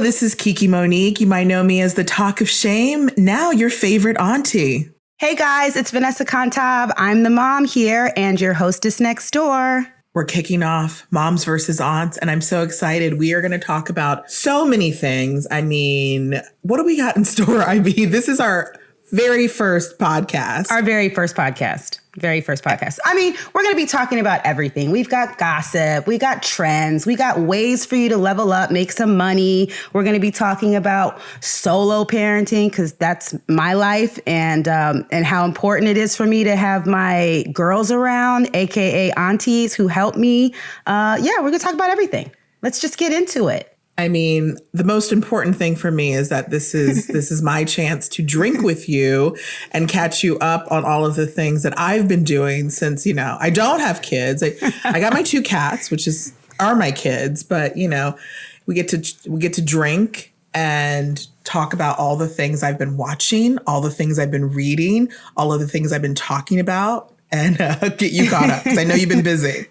this is Kiki Monique. You might know me as the Talk of Shame, now your favorite auntie. Hey guys, it's Vanessa Kiki. I'm the mom here and your hostess next door. We're kicking off Moms versus Aunts, and I'm so excited. We are going to talk about so many things. I mean, what do we got in store, IB? This is our very first podcast. Our very first podcast. I mean, we're going to be talking about everything. We've got gossip, we got trends, we got ways for you to level up, make some money. We're going to be talking about solo parenting because that's my life and how important it is for me to have my girls around, aka aunties who help me. We're going to talk about everything. Let's just get into it. I mean, the most important thing for me is that this is my chance to drink with you and catch you up on all of the things that I've been doing since, I don't have kids. I got my 2 cats, which are my kids, but we get to drink and talk about all the things I've been watching, all the things I've been reading, all of the things I've been talking about. And get you caught up because I know you've been busy.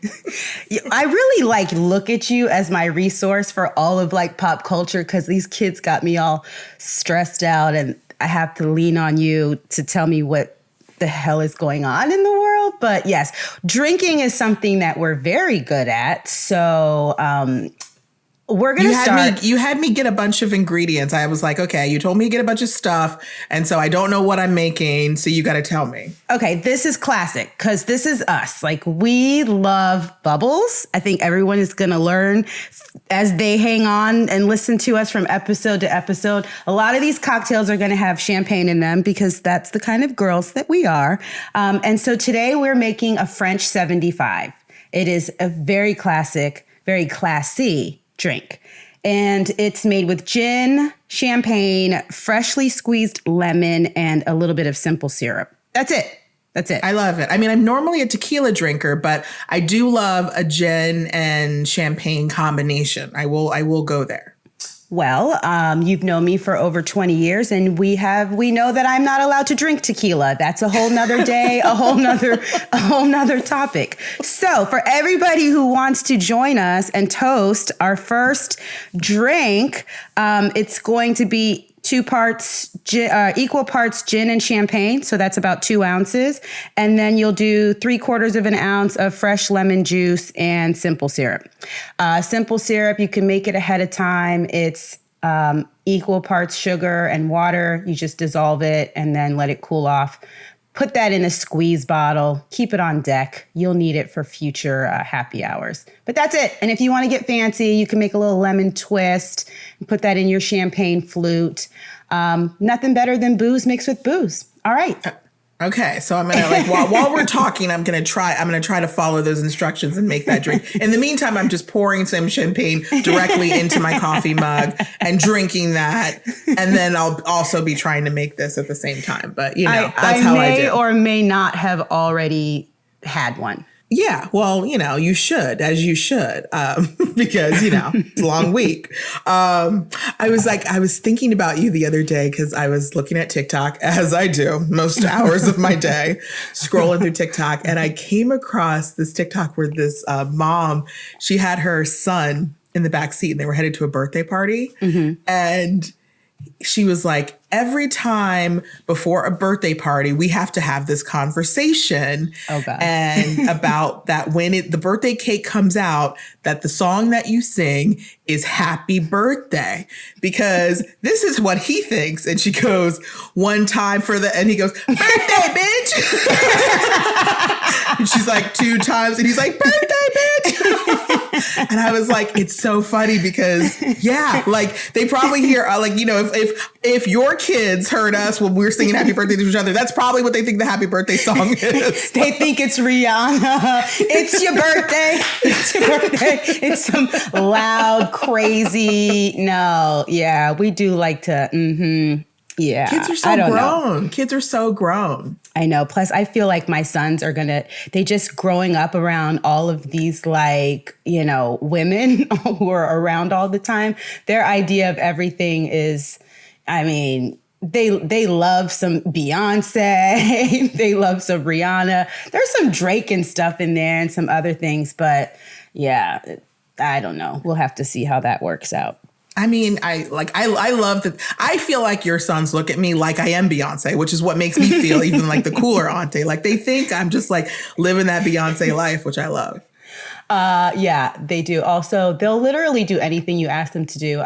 I really look at you as my resource for all of pop culture because these kids got me all stressed out and I have to lean on you to tell me what the hell is going on in the world. But yes, drinking is something that we're very good at. So we're going to start. You had me get a bunch of ingredients. I was like, okay, you told me to get a bunch of stuff. And so I don't know what I'm making. So you got to tell me. Okay, this is classic because this is us. We love bubbles. I think everyone is going to learn as they hang on and listen to us from episode to episode. A lot of these cocktails are going to have champagne in them because that's the kind of girls that we are. And so today we're making a French 75. It is a very classic, very classy drink. And it's made with gin, champagne, freshly squeezed lemon, and a little bit of simple syrup. That's it. I love it. I mean, I'm normally a tequila drinker, but I do love a gin and champagne combination. I will go there. Well, you've known me for over 20 years and we know that I'm not allowed to drink tequila. That's a whole nother day, a whole nother topic. So for everybody who wants to join us and toast our first drink, it's going to be equal parts gin and champagne. So that's about 2 ounces. And then you'll do 3/4 of an ounce of fresh lemon juice and simple syrup. Simple syrup, you can make it ahead of time. It's equal parts sugar and water. You just dissolve it and then let it cool off. Put that in a squeeze bottle. Keep it on deck. You'll need it for future happy hours. But that's it. And if you want to get fancy, you can make a little lemon twist and put that in your champagne flute. Nothing better than booze mixed with booze. All right. Okay, so I'm gonna while we're talking, I'm gonna try to follow those instructions and make that drink. In the meantime, I'm just pouring some champagne directly into my coffee mug and drinking that, and then I'll also be trying to make this at the same time. But that's how I do. I may or may not have already had one. Yeah, well, you should, because, it's a long week. I was thinking about you the other day because I was looking at TikTok, as I do most hours of my day, scrolling through TikTok. And I came across this TikTok where this mom, she had her son in the back seat and they were headed to a birthday party. Mm-hmm. And she was like, every time before a birthday party, we have to have this conversation. Oh, God. And about that when the birthday cake comes out, that the song that you sing is Happy Birthday, because this is what he thinks. And she goes, one time and he goes, birthday, bitch. And she's like, 2 times. And he's like, birthday, bitch. And I was like, it's so funny because, they probably hear, if your kids heard us when we were singing happy birthday to each other, that's probably what they think the happy birthday song is. They think it's Rihanna. It's your birthday. It's your birthday. It's some loud, crazy. No. Yeah, we do like to, yeah. Kids are so grown. Kids are so grown. I know. Plus, I feel like my sons are they just growing up around all of these women who are around all the time. Their idea of everything is, they love some Beyonce. They love some Rihanna. There's some Drake and stuff in there and some other things. But yeah, I don't know. We'll have to see how that works out. I mean, I love that. I feel like your sons look at me like I am Beyonce, which is what makes me feel even like the cooler auntie. Like they think I'm just like living that Beyonce life, which I love. Yeah, they do. Also, they'll literally do anything you ask them to do.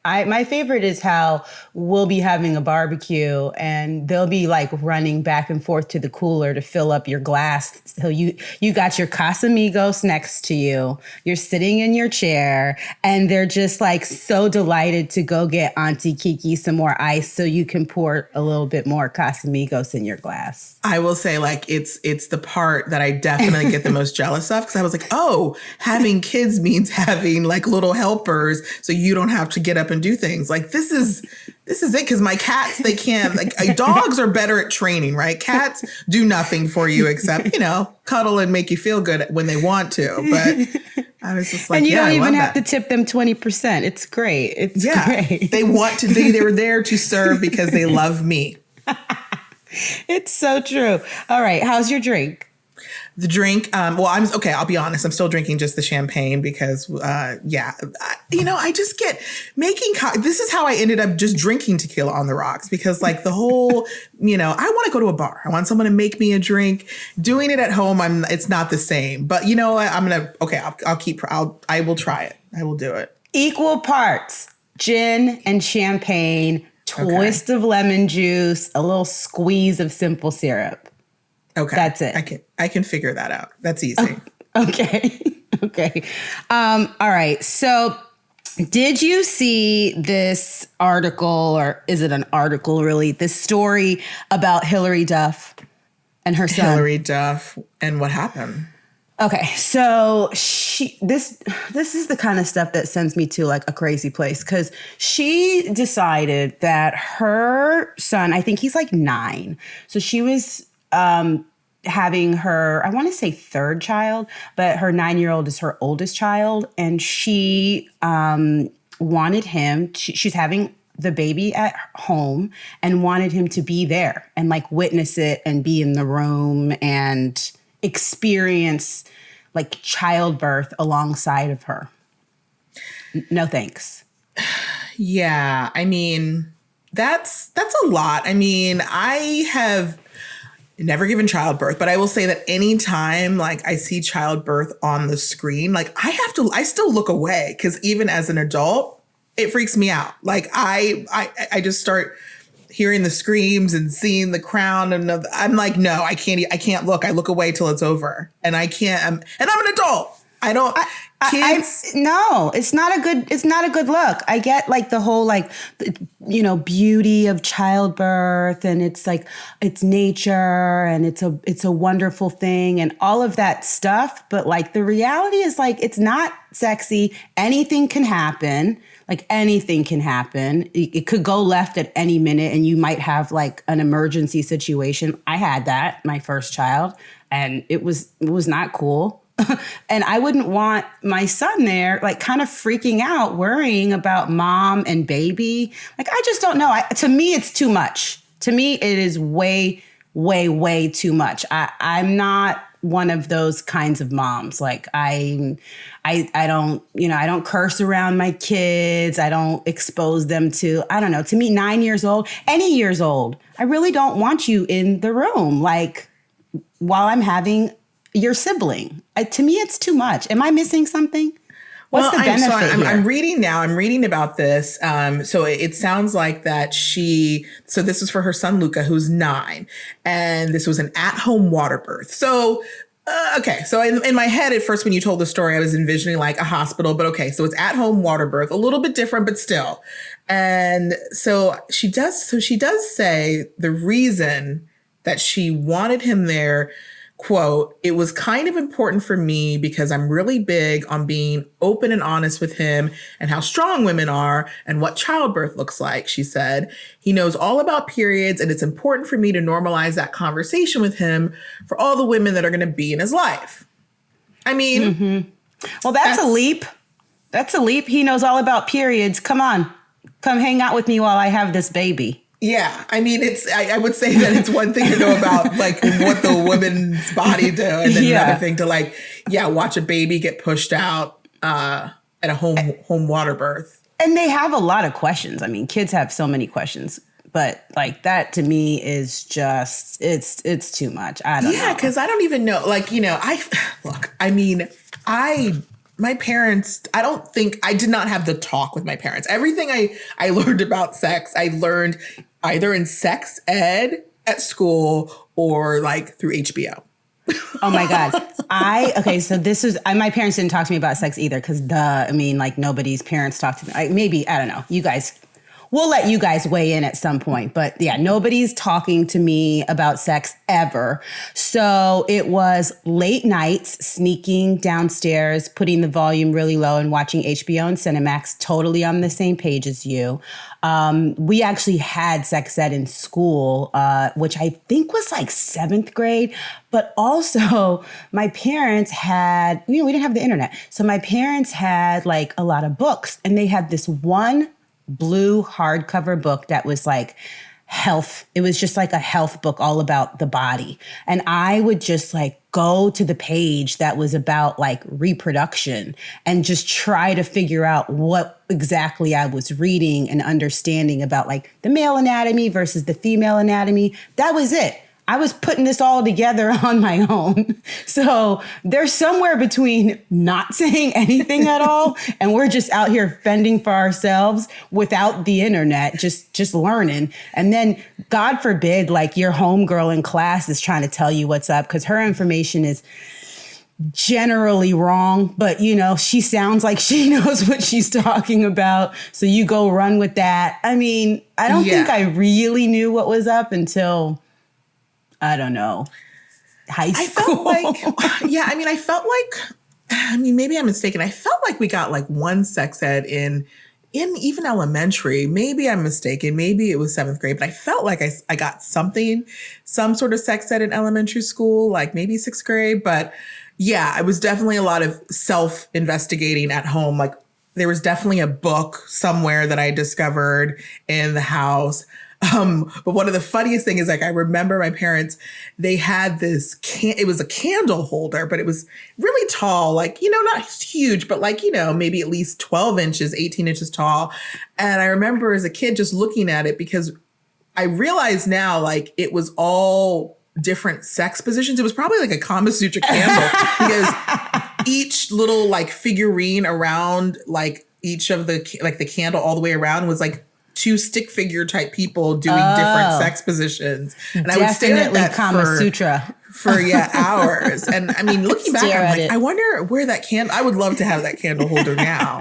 My favorite is how we'll be having a barbecue and they'll be like running back and forth to the cooler to fill up your glass. So you got your Casamigos next to you. You're sitting in your chair and they're just like so delighted to go get Auntie Kiki some more ice so you can pour a little bit more Casamigos in your glass. I will say like it's the part that I definitely get the most jealous of because I was like, oh, having kids means having like little helpers so you don't have to get up and do things. Like this is it because my cats, they can't, like dogs are better at training, right? Cats do nothing for you except, cuddle and make you feel good when they want to. But I was just like, and you don't even have to tip them 20%. It's great. It's great. They want to, they were there to serve because they love me. It's so true. All right. How's your drink? The drink, I'll be honest. I'm still drinking just the champagne because, I just get this is how I ended up just drinking tequila on the rocks because like the whole, I want to go to a bar. I want someone to make me a drink. Doing it at home, it's not the same. But you know what? I will try it. I will do it. Equal parts gin and champagne, twist of lemon juice, a little squeeze of simple syrup. Okay. That's it. I can figure that out. That's easy. Okay. Okay. All right. So did you see this article, or is it an article really? This story about Hilary Duff and her son? Hilary Duff and what happened? Okay. So this is the kind of stuff that sends me to like a crazy place because she decided that her son, I think he's like 9. So she was having her, I want to say 3rd child, but her 9-year-old is her oldest child. And she wanted him to, she's having the baby at home and wanted him to be there and like witness it and be in the room and experience like childbirth alongside of her. No thanks. Yeah. I mean, that's a lot. I mean, I have never given childbirth, but I will say that anytime like I see childbirth on the screen, like I still look away because even as an adult, it freaks me out. Like I just start hearing the screams and seeing the crown and I'm like, no, I can't look. I look away till it's over and I can't. And I'm an adult. I don't. Kids. No, it's not a good look. I get like the whole like, beauty of childbirth and it's like, it's nature and it's a wonderful thing and all of that stuff. But like the reality is like, it's not sexy. Anything can happen. Like anything can happen. It could go left at any minute and you might have like an emergency situation. I had that, my first child, and it was not cool. And I wouldn't want my son there, like kind of freaking out, worrying about mom and baby. Like, I just don't know. To me, it's too much. To me, it is way, way, way too much. I'm not one of those kinds of moms. Like I don't, I don't curse around my kids. I don't expose them to, I don't know, to me, 9 years old, any years old, I really don't want you in the room. Like while I'm having your sibling. To me, it's too much. Am I missing something? What's the benefit here? I'm reading now. I'm reading about this. So it sounds like that so this was for her son, Luca, who's 9. And this was an at-home water birth. So, okay. So in my head at first, when you told the story, I was envisioning like a hospital. But okay, so it's at-home water birth. A little bit different, but still. And so she does say the reason that she wanted him there, quote, "It was kind of important for me because I'm really big on being open and honest with him and how strong women are and what childbirth looks like," she said. "He knows all about periods and it's important for me to normalize that conversation with him for all the women that are going to be in his life." I mean, well, that's a leap. That's a leap. He knows all about periods. Come on, come hang out with me while I have this baby. Yeah, I mean, I would say that it's one thing to know about like what the woman's body do, and then another thing to like, watch a baby get pushed out at a home water birth. And they have a lot of questions. I mean, kids have so many questions. But like that to me is just, it's too much. I don't know. Yeah, because I don't even know. Like, my parents, I don't think, I did not have the talk with my parents. Everything I learned about sex, I learned either in sex ed at school or like through HBO. Oh my God. So this was, my parents didn't talk to me about sex either because nobody's parents talk to me. I don't know. You guys, we'll let you guys weigh in at some point. But yeah, nobody's talking to me about sex ever. So it was late nights, sneaking downstairs, putting the volume really low and watching HBO and Cinemax, totally on the same page as you. We actually had sex ed in school, which I think was like 7th grade. But also my parents had, we didn't have the internet. So my parents had like a lot of books, and they had this one blue hardcover book that was like health. It was just like a health book all about the body. And I would just like go to the page that was about like reproduction and just try to figure out what exactly I was reading and understanding about like the male anatomy versus the female anatomy. That was it. I was putting this all together on my own. So there's somewhere between not saying anything at all and we're just out here fending for ourselves without the internet, just learning. And then God forbid, like your homegirl in class is trying to tell you what's up because her information is generally wrong, but she sounds like she knows what she's talking about. So you go run with that. I mean, I don't think I really knew what was up until, I don't know, high school. I felt like, maybe I'm mistaken. I felt like we got like one sex ed in even elementary. Maybe I'm mistaken. Maybe it was 7th grade, but I felt like I got some sort of sex ed in elementary school, like maybe 6th grade. But yeah, it was definitely a lot of self-investigating at home. Like there was definitely a book somewhere that I discovered in the house. But one of the funniest things is like, I remember my parents, they had this it was a candle holder, but it was really tall, like, not huge, but like, maybe at least 12 inches, 18 inches tall. And I remember as a kid just looking at it because I realize now, like it was all different sex positions. It was probably like a Kama Sutra candle because each little like figurine around like each of the, like the candle all the way around was like 2 stick figure type people doing different sex positions. And I would stare at that Kama Sutra for hours. And I mean, looking back, I'm like, I wonder where that I would love to have that candle holder now.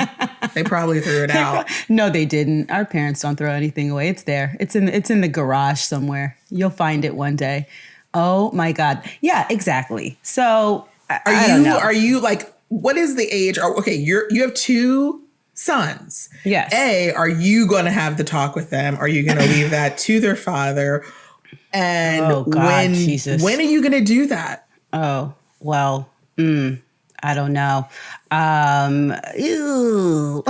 They probably threw it out. No, they didn't. Our parents don't throw anything away. It's there. It's in the garage somewhere. You'll find it one day. Oh my God. Yeah, exactly. So I don't know. Are you like, what is the age? Okay, you have 2 sons. Yes. Are you going to have the talk with them? Are you going to leave that to their father? And Jesus. When are you going to do that? Oh, well, I don't know. Ew.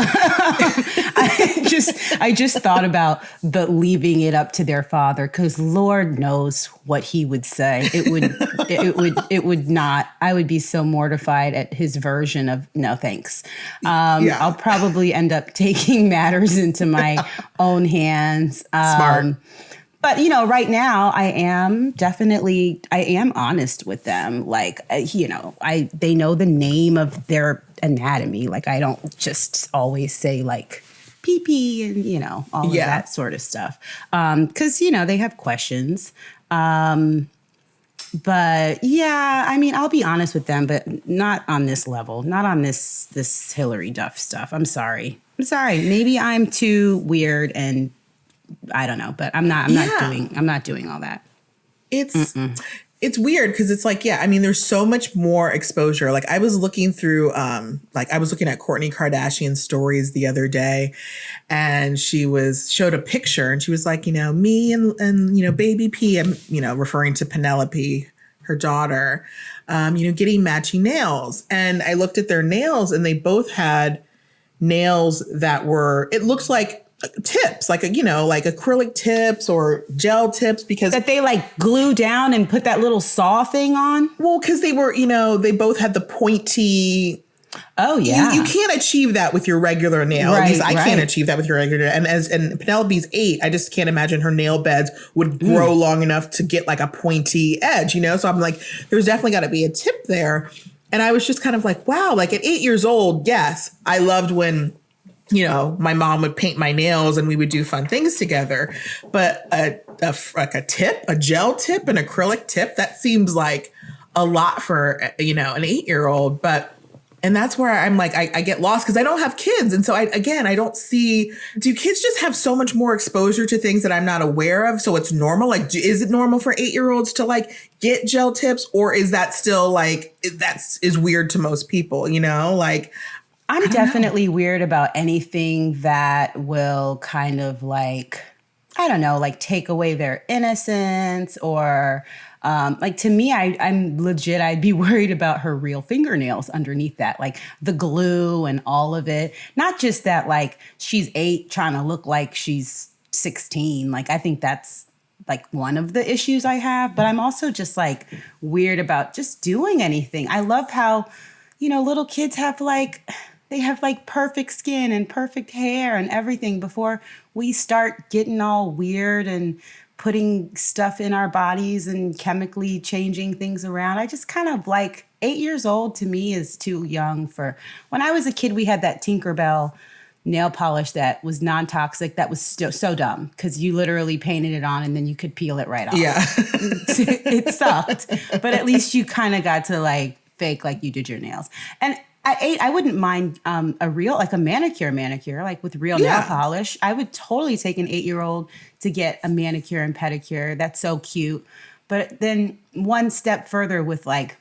I just thought about the leaving it up to their father because Lord knows what he would say. It would not. I would be so mortified at his version of no thanks. I'll probably end up taking matters into my own hands. Smart. But, right now I am honest with them. Like, they know the name of their anatomy. Like, I don't just always say like pee-pee and, all of that sort of stuff. 'Cause, they have questions. But yeah, I mean, I'll be honest with them, but not on this level, not on this Hilary Duff stuff. I'm sorry. Maybe I'm too weird and I don't know, but I'm not doing all that. It's weird because it's like, there's so much more exposure. Like I was looking through, I was looking at Kourtney Kardashian's stories the other day and she showed a picture and she was like, me and baby P, I'm, referring to Penelope, her daughter, getting matching nails. And I looked at their nails and they both had nails that it looks like tips, like acrylic tips or gel tips because that they like glue down and put that little saw thing on. Well, because they were, they both had the pointy Oh yeah. You can't achieve that with your regular nail. At least I Right. can't achieve that with your regular nail. And Penelope's 8, I just can't imagine her nail beds would grow long enough to get like a pointy edge, you know? So I'm like, there's definitely got to be a tip there. And I was just kind of like, wow, like at 8 years old, yes, I loved when, you know, my mom would paint my nails and we would do fun things together. But like a tip, a gel tip, an acrylic tip, that seems like a lot for, you know, an 8-year-old. And that's where I'm like, I get lost because I don't have kids. And so I don't see, do kids just have so much more exposure to things that I'm not aware of? So it's normal. Like, is it normal for 8-year-olds to like get gel tips, or is that still like, is weird to most people, you know? Like, I'm definitely weird about anything that will kind of like, I don't know, like take away their innocence or like to me, I'm legit, I'd be worried about her real fingernails underneath that, like the glue and all of it. Not just that like she's 8 trying to look like she's 16. Like I think that's like one of the issues I have, but I'm also just like weird about just doing anything. I love how, you know, little kids have like, they have like perfect skin and perfect hair and everything before we start getting all weird and putting stuff in our bodies and chemically changing things around. I just kind of like 8 years old to me is too young for, when I was a kid, we had that Tinkerbell nail polish that was non-toxic. That was so dumb because you literally painted it on and then you could peel it right off. yeah. It sucked, but at least you kind of got to like fake like you did your nails. And at 8, I wouldn't mind a real, like a manicure, like with real nail polish. I would totally take an 8-year-old to get a manicure and pedicure. That's so cute. But then one step further with like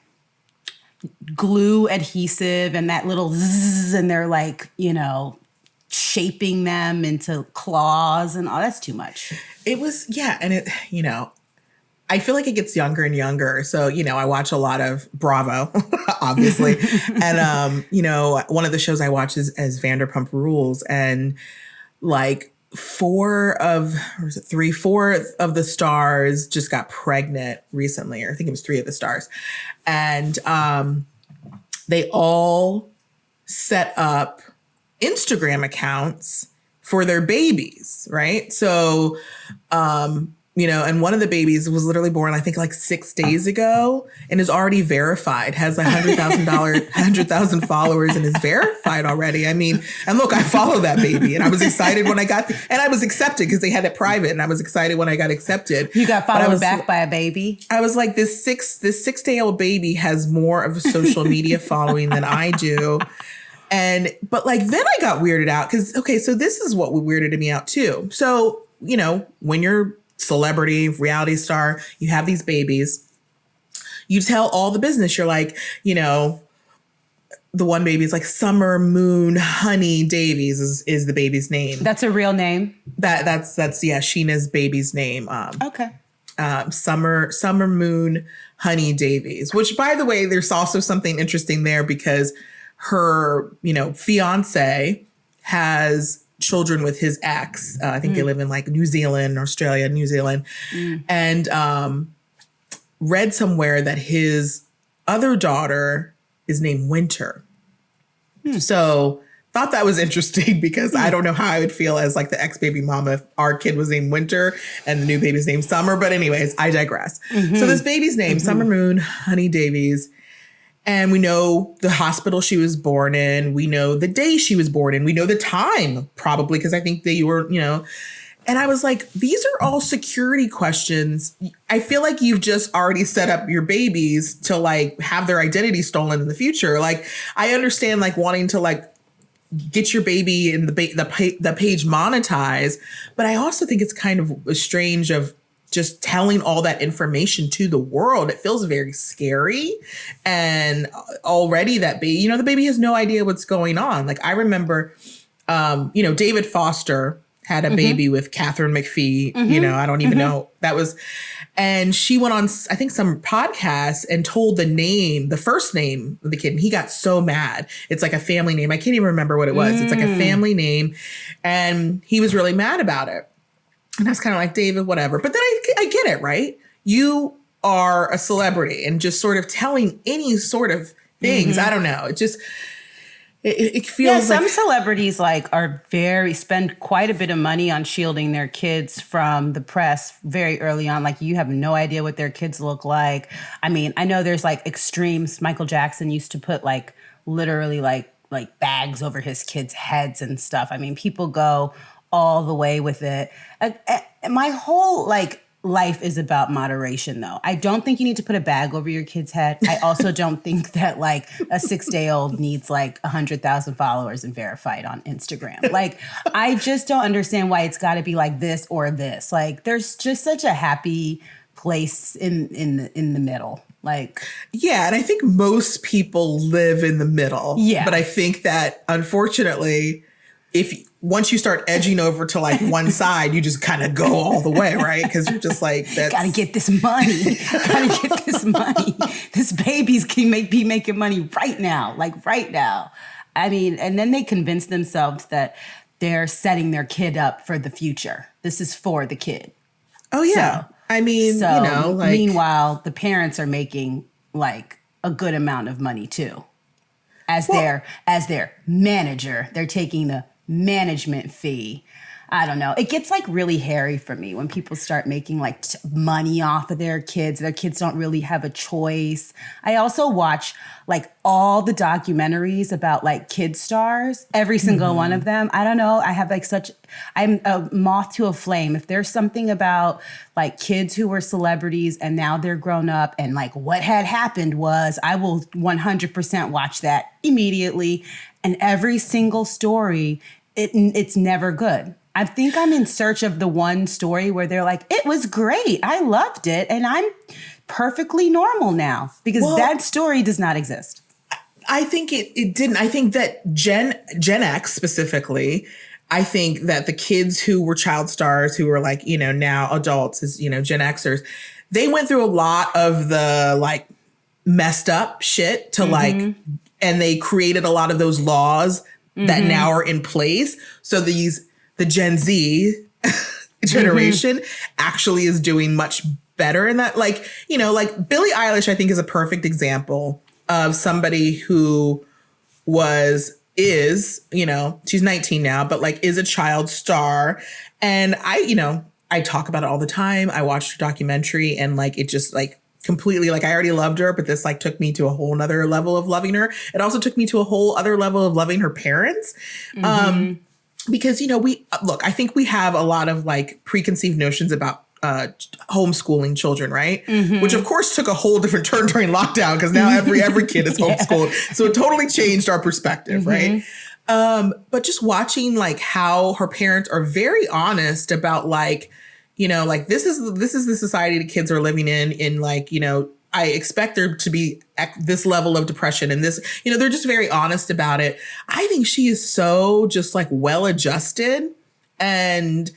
glue adhesive and that little zzz, and they're like, you know, shaping them into claws and all, that's too much. It was, yeah. And it, you know, I feel like it gets younger and younger. So, you know, I watch a lot of Bravo, obviously. And, you know, one of the shows I watch is Vanderpump Rules. And like 4 of the stars just got pregnant recently, or I think it was 3 of the stars. And they all set up Instagram accounts for their babies, right? So, you know, and one of the babies was literally born, I think, like 6 days ago, and is already verified, has $100,000 followers, and is verified already. I mean, and look, I follow that baby, and I was excited when I got, and I was accepted because they had it private, and I was excited when I got accepted. You got followed back by a baby? I was like, this 6-day-old baby has more of a social media following than I do. But like, then I got weirded out because, okay, so this is what weirded me out too. So, you know, when you're celebrity, reality star, you have these babies, you tell all the business, you're like, you know, the one baby is like Summer Moon Honey Davies is the baby's name. That's a real name? That's Sheena's baby's name. Okay. Summer Moon Honey Davies, which, by the way, there's also something interesting there because her, you know, fiance has children with his ex. I think they live in like New Zealand, Australia, New Zealand. And read somewhere that his other daughter is named Winter. So thought that was interesting because I don't know how I would feel as like the ex-baby mama if our kid was named Winter and the new baby's named Summer. But anyways, I digress. So this baby's name, Summer Moon Honey Davies. And we know the hospital she was born in. We know the day she was born in. We know the time, probably, because I think they were, you know. And I was like, these are all security questions. I feel like you've just already set up your babies to like have their identity stolen in the future. Like, I understand like wanting to like get your baby and the page monetized, but I also think it's kind of strange of just telling all that information to the world. It feels very scary. And already that baby, you know, the baby has no idea what's going on. Like I remember, you know, David Foster had a baby with Catherine McPhee, you know, I don't even know that was, and she went on, I think some podcast and told the first name of the kid. And he got so mad. It's like a family name. I can't even remember what it was. It's like a family name. And he was really mad about it. And I was kind of like, David, whatever. But then I get it, right? You are a celebrity and just sort of telling any sort of things. I don't know. It just, It feels some celebrities like are spend quite a bit of money on shielding their kids from the press very early on. Like you have no idea what their kids look like. I mean, I know there's like extremes. Michael Jackson used to put like literally like bags over his kids' heads and stuff. I mean, people go all the way with it. My whole like life is about moderation, though. I don't think you need to put a bag over your kid's head. I also don't think that like a 6-day-old needs like 100,000 followers and verified on Instagram. Like, I just don't understand why it's got to be like this or this. Like, there's just such a happy place in the middle. Like, yeah, and I think most people live in the middle. Yeah, but I think that unfortunately, once you start edging over to like one side, you just kind of go all the way, right? Because you're just like, gotta get this money. Gotta get this money. This baby's can be making money right now, like right now. I mean, and then they convince themselves that they're setting their kid up for the future. This is for the kid. Oh yeah. So, I mean, like, meanwhile, the parents are making like a good amount of money too. As their manager, they're taking the management fee. I don't know. It gets like really hairy for me when people start making like money off of their kids. Their kids don't really have a choice. I also watch like all the documentaries about like kid stars, every single one of them. I don't know. I have like I'm a moth to a flame. If there's something about like kids who were celebrities and now they're grown up and like what had happened was, I will 100% watch that immediately. And every single story, it's never good. I think I'm in search of the one story where they're like, it was great. I loved it. And I'm perfectly normal now, because that story does not exist. I think it didn't. I think that Gen X specifically, I think that the kids who were child stars, who were like, now adults, as Gen Xers, they went through a lot of the like messed up shit to like, and they created a lot of those laws that now are in place. So the Gen Z generation actually is doing much better in that. Like, like Billie Eilish, I think is a perfect example of somebody who is, she's 19 now, but like is a child star. And I talk about it all the time. I watched her documentary and like, it just like completely, like I already loved her, but this like took me to a whole nother level of loving her. It also took me to a whole other level of loving her parents. Because, I think we have a lot of like preconceived notions about homeschooling children, right? Which of course took a whole different turn during lockdown, because now every kid is homeschooled. So it totally changed our perspective, right? But just watching like how her parents are very honest about like, like this is the society the kids are living in like, I expect there to be this level of depression and this, they're just very honest about it. I think she is so just like well adjusted and,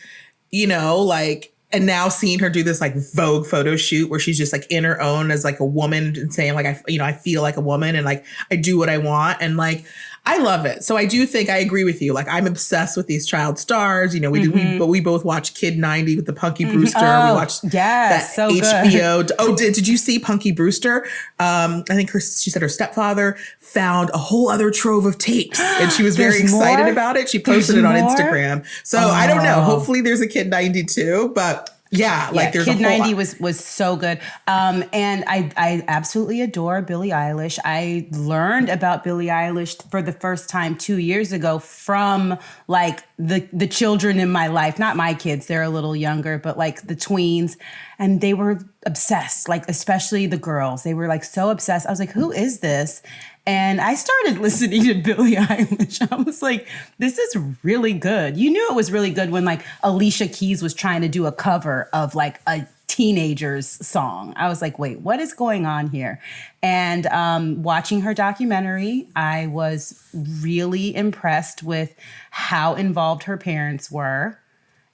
like, and now seeing her do this like Vogue photo shoot where she's just like in her own as like a woman and saying like, I feel like a woman and like I do what I want. And like, I love it. So I do think I agree with you. Like I'm obsessed with these child stars. We both watched Kid 90 with the Punky Brewster. We watched that so HBO. Good. Oh, did you see Punky Brewster? I think she said her stepfather found a whole other trove of tapes and she was very excited about it. She posted it on Instagram. So I don't know. Hopefully there's a Kid 90 too, but like there's Kid a whole 90 was so good. And I absolutely adore Billie Eilish. I learned about Billie Eilish for the first time 2 years ago from like the children in my life, not my kids, they're a little younger, but like the tweens. And they were obsessed, like especially the girls. They were like so obsessed. I was like, who is this? And I started listening to Billie Eilish. I was like, this is really good. You knew it was really good when like Alicia Keys was trying to do a cover of like a teenager's song. I was like, wait, what is going on here? And watching her documentary, I was really impressed with how involved her parents were.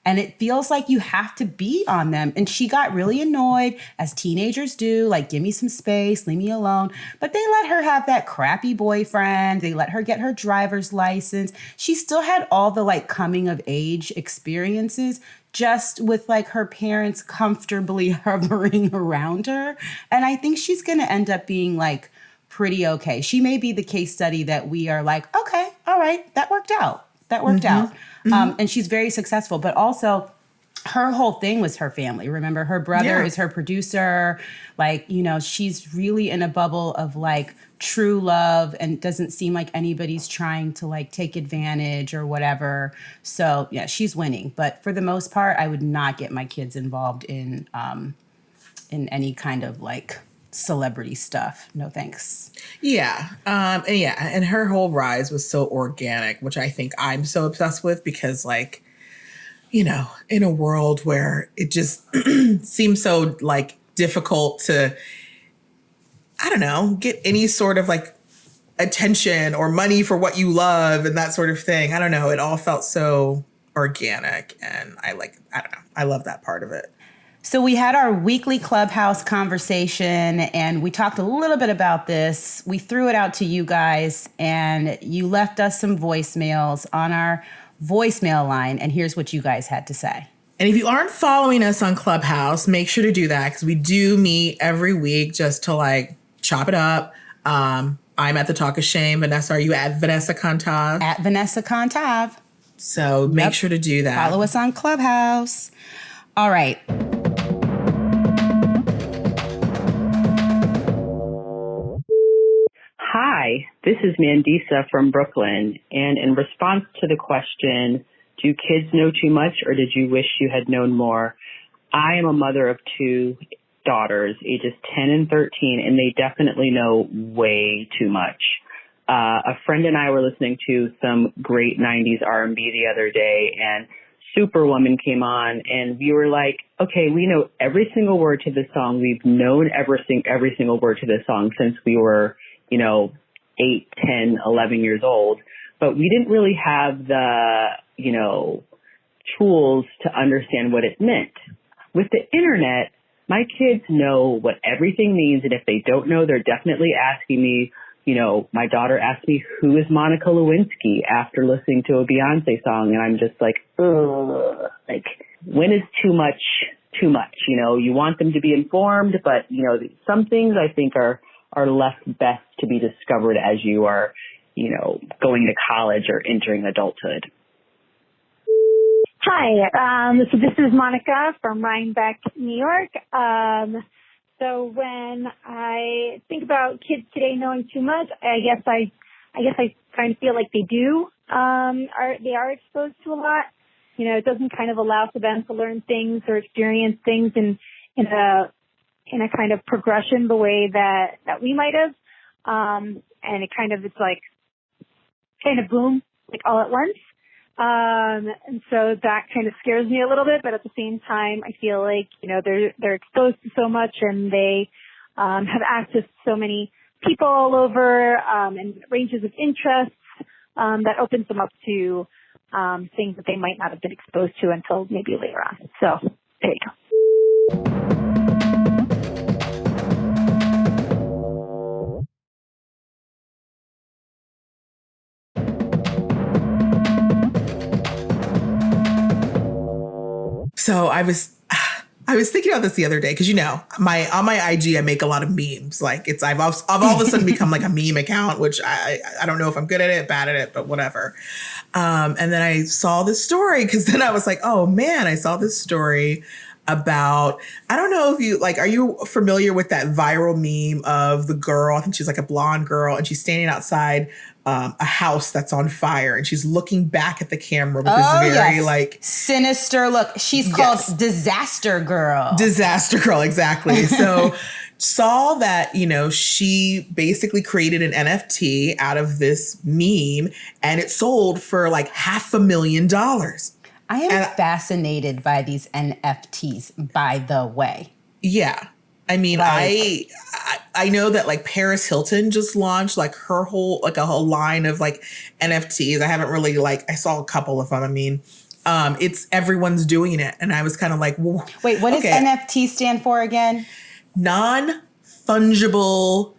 And it feels like you have to be on them. And she got really annoyed, as teenagers do, like, give me some space, leave me alone. But they let her have that crappy boyfriend. They let her get her driver's license. She still had all the like coming of age experiences, just with like her parents comfortably hovering around her. And I think she's going to end up being like pretty okay. She may be the case study that we are like, okay, all right, that worked out. That worked out. And she's very successful, but also her whole thing was her family. Remember, her brother is her producer. Like, you know, she's really in a bubble of like true love and doesn't seem like anybody's trying to like take advantage or whatever. So yeah, she's winning. But for the most part, I would not get my kids involved in any kind of like celebrity stuff. No thanks. Yeah. And her whole rise was so organic, which I think I'm so obsessed with because like, you know, in a world where it just seems so like difficult to, I don't know, get any sort of like attention or money for what you love and that sort of thing. I don't know. It all felt so organic and I don't know. I love that part of it. So we had our weekly Clubhouse conversation and we talked a little bit about this. We threw it out to you guys and you left us some voicemails on our voicemail line. And here's what you guys had to say. And if you aren't following us on Clubhouse, make sure to do that because we do meet every week just to like chop it up. I'm at the Talk of Shame. Vanessa, are you at Vanessa Contav? At Vanessa Contav. So make sure to do that. Follow us on Clubhouse. All right. Hi, this is Mandisa from Brooklyn. And in response to the question, do kids know too much or did you wish you had known more? I am a mother of two daughters, ages 10 and 13, and they definitely know way too much. A friend and I were listening to some great 90s R&B the other day, and Superwoman came on, and we were like, okay, we know every single word to this song. We've known every single word to this song since we were, 8, 10, 11 years old. But we didn't really have the, tools to understand what it meant. With the internet, my kids know what everything means. And if they don't know, they're definitely asking me, my daughter asked me, who is Monica Lewinsky after listening to a Beyonce song? And I'm just like, ugh, like, when is too much too much? You want them to be informed, but, some things I think are less best to be discovered as you are, going to college or entering adulthood. Hi, so this is Monica from Rhinebeck, New York. So when I think about kids today knowing too much, I guess I kind of feel like they do. They are exposed to a lot. It doesn't kind of allow for them to learn things or experience things in a kind of progression the way that we might have. And it's like kind of boom, like all at once. And so that kind of scares me a little bit, but at the same time, I feel like, they're exposed to so much and they, have access to so many people all over, and ranges of interests, that opens them up to, things that they might not have been exposed to until maybe later on. So there you go. So I was thinking about this the other day because on my IG I make a lot of memes. Like I've all of a sudden become like a meme account, which I don't know if I'm good at it, bad at it, but whatever. And then I saw this story because then I was like, oh man, I saw this story about, I don't know if you are you familiar with that viral meme of the girl? I think she's like a blonde girl and she's standing outside a house that's on fire and she's looking back at the camera with this very sinister look. She's called Disaster Girl. Disaster Girl, exactly. So saw that, she basically created an NFT out of this meme and it sold for like $500,000. I am fascinated by these NFTs, by the way. Yeah. I mean, I know that like Paris Hilton just launched like her whole line of like NFTs. I haven't really I saw a couple of them. I mean, it's everyone's doing it. And I was kind of like, well, wait, what does NFT stand for again? Non-fungible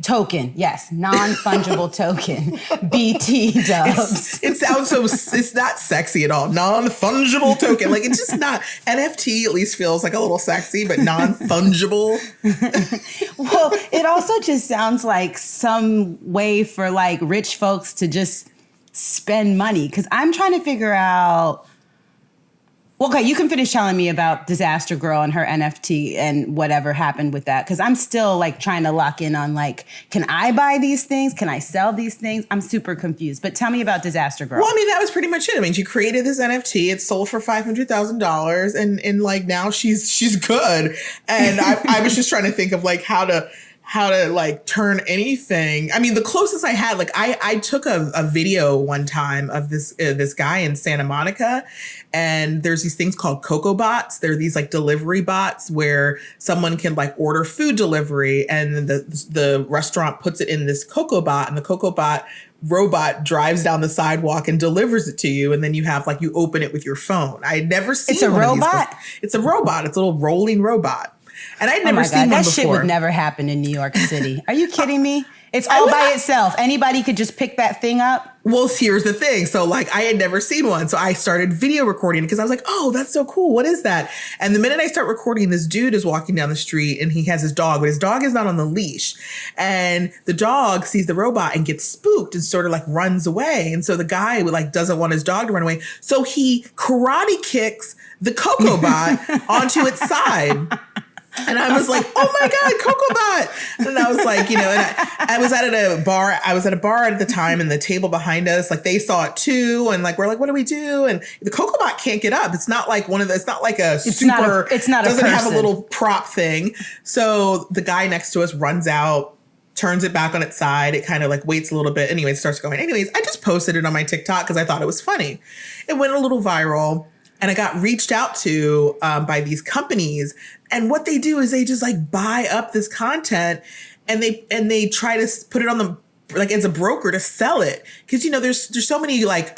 Token, yes. Non-fungible token. BT dubs. It sounds so, it's not sexy at all. Non-fungible token. Like, it's just not, NFT at least feels like a little sexy, but non-fungible. Well, it also just sounds like some way for like rich folks to just spend money. Because I'm trying to figure out, okay, you can finish telling me about Disaster Girl and her NFT and whatever happened with that. Because I'm still like trying to lock in on like, can I buy these things? Can I sell these things? I'm super confused. But tell me about Disaster Girl. Well, I mean, that was pretty much it. I mean, she created this NFT. It sold for $500,000, and like now she's good. And I was just trying to think of like how to like turn anything. I mean, the closest I had, like I took a video one time of this guy in Santa Monica, and there's these things called Cocoa bots. They're these like delivery bots where someone can like order food delivery, and then the restaurant puts it in this Cocoa bot, and the Cocoa bot robot drives down the sidewalk and delivers it to you, and then you have like, you open it with your phone. I had never seen It's a one of robot? these. It's a robot. It's a little rolling robot. And I'd never seen one that before. shit would never happen in New York City. Are you kidding me? It's all by itself. Anybody could just pick that thing up. Well, here's the thing. So like, I had never seen one. So I started video recording because I was like, oh, that's so cool. What is that? And the minute I start recording, this dude is walking down the street and he has his dog, but his dog is not on the leash. And the dog sees the robot and gets spooked and sort of like runs away. And so the guy like doesn't want his dog to run away. So he karate kicks the Cocoa bot onto its side. And I was like, oh my God, Cocoa bot. And I was like, and I was at a bar. I was at a bar at the time, and the table behind us, like they saw it too. And like, we're like, what do we do? And the Cocoa bot can't get up. It's not like it's not like a super, it's not doesn't a have a little prop thing. So the guy next to us runs out, turns it back on its side. It kind of like waits a little bit. Anyway, it starts going. Anyways, I just posted it on my TikTok because I thought it was funny. It went a little viral. And I got reached out to by these companies, and what they do is they just like buy up this content, and they try to put it on the, like, as a broker to sell it, because there's so many like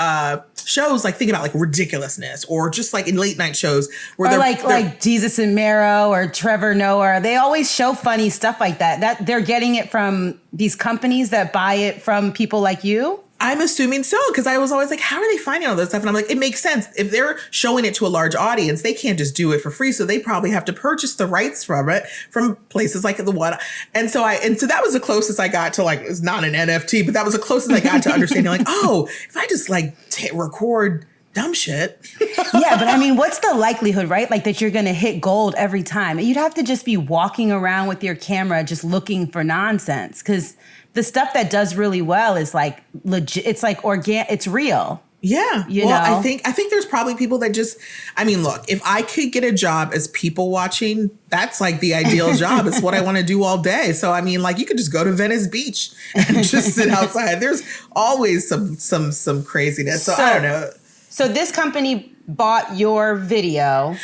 shows, like, think about like Ridiculousness, or just like in late night shows where they're like Jesus and Mero or Trevor Noah. They always show funny stuff like that. That they're getting it from these companies that buy it from people like you. I'm assuming so, because I was always like, how are they finding all this stuff? And I'm like, it makes sense. If they're showing it to a large audience, they can't just do it for free. So they probably have to purchase the rights from it from places like the one. And so that was the closest I got to, like, it's not an NFT, but that was the closest I got to understanding, like, oh, if I just like record dumb shit. Yeah, but I mean, what's the likelihood, right? Like, that you're going to hit gold every time? You'd have to just be walking around with your camera just looking for nonsense, because the stuff that does really well is like legit. It's like organic. It's real. Yeah. I think there's probably people that just, I mean, look, if I could get a job as people watching, that's like the ideal job. It's what I want to do all day. So, I mean, like, you could just go to Venice Beach and just sit outside. There's always some craziness. So I don't know. So this company bought your video.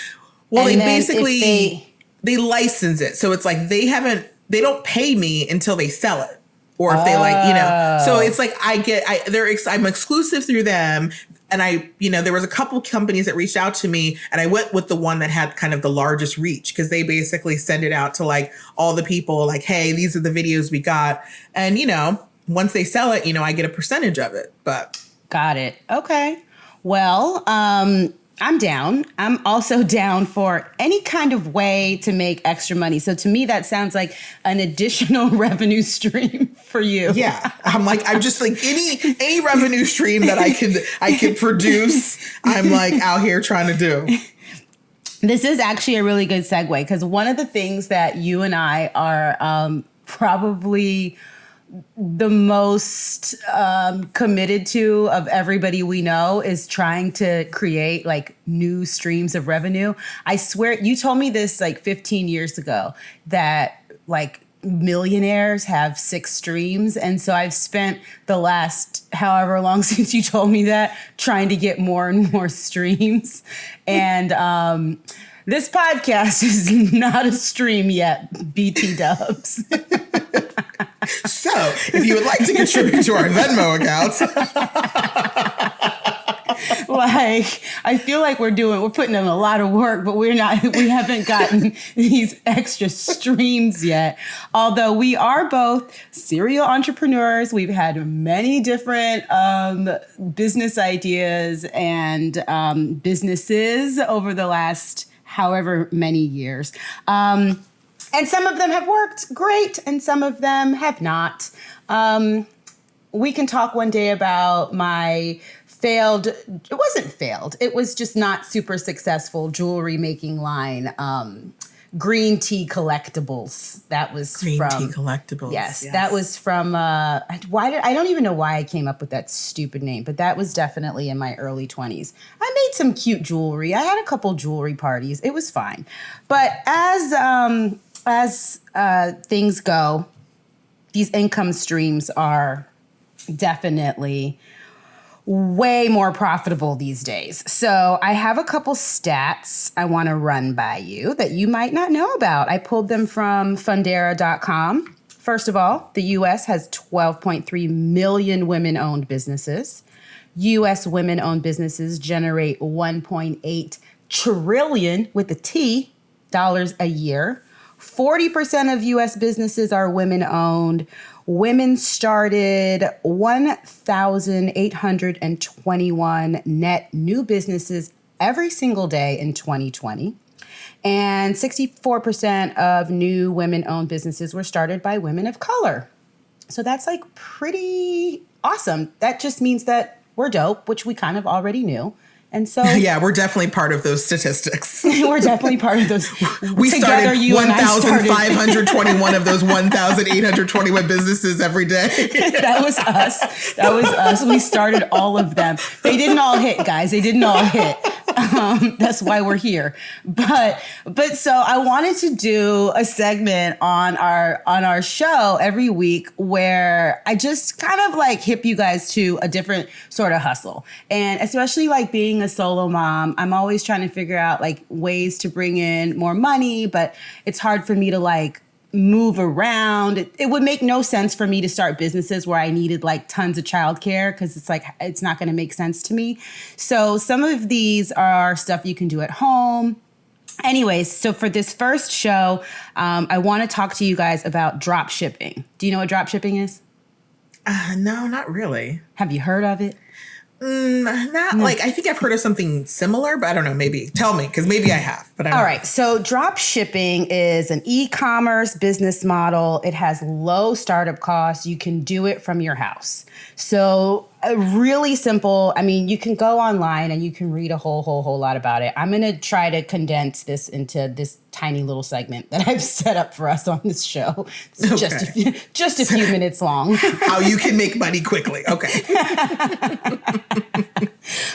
Well, they license it. So it's like, they don't pay me until they sell it. Or if they like, so it's like I'm exclusive through them. And there was a couple companies that reached out to me, and I went with the one that had kind of the largest reach, because they basically send it out to like all the people, like, hey, these are the videos we got. And, once they sell it, I get a percentage of it, but. Got it. Okay. Well, I'm down. I'm also down for any kind of way to make extra money. So to me, that sounds like an additional revenue stream for you. Yeah. I'm just like any revenue stream that I can produce, I'm like out here trying to do. This is actually a really good segue, because one of the things that you and I are probably the most committed to of everybody we know is trying to create like new streams of revenue. I swear, you told me this like 15 years ago, that like millionaires have 6 streams. And so I've spent the last however long since you told me that trying to get more and more streams. And this podcast is not a stream yet, BT dubs. So, if you would like to contribute to our Venmo accounts, like, I feel like we're putting in a lot of work, but we haven't gotten these extra streams yet. Although we are both serial entrepreneurs. We've had many different business ideas and businesses over the last however many years. And some of them have worked great and some of them have not. We can talk one day about my it wasn't failed. It was just not super successcul jewelry making line, Green Tea Collectibles. That was Green Tea Collectibles. Yes, that was from, I don't even know why I came up with that stupid name, but that was definitely in my early 20s. I made some cute jewelry. I had a couple jewelry parties. It was fine. But as things go, these income streams are definitely way more profitable these days. So I have a couple stats I want to run by you that you might not know about. I pulled them from Fundera.com. First of all, the U.S. has 12.3 million women-owned businesses. U.S. women-owned businesses generate 1.8 trillion with a T dollars a year. 40% of U.S. businesses are women-owned. Women started 1,821 net new businesses every single day in 2020. And 64% of new women-owned businesses were started by women of color. So that's like pretty awesome. That just means that we're dope, which we kind of already knew. And so, yeah, we're definitely part of those statistics. We're definitely part of those. We started 1,521 of those 1,821 businesses every day. That was us. We started all of them. They didn't all hit, guys. They didn't all hit. That's why we're here. But so I wanted to do a segment on our show every week where I just kind of like hip you guys to a different sort of hustle. And especially like being a solo mom, I'm always trying to figure out like ways to bring in more money, but it's hard for me to like move around. It would make no sense for me to start businesses where I needed like tons of childcare because it's like, it's not going to make sense to me. So some of these are stuff you can do at home. Anyways, so for this first show, I want to talk to you guys about drop shipping. Do you know what drop shipping is? No, not really. Have you heard of it? Like, I think I've heard of something similar, but I don't know. Maybe tell me, because maybe I have. But all right. So drop shipping is an e-commerce business model. It has low startup costs. You can do it from your house. So really simple. I mean, you can go online and you can read a whole lot about it. I'm going to try to condense this into this tiny little segment that I've set up for us on this show. It's just a few minutes long. How you can make money quickly. Okay.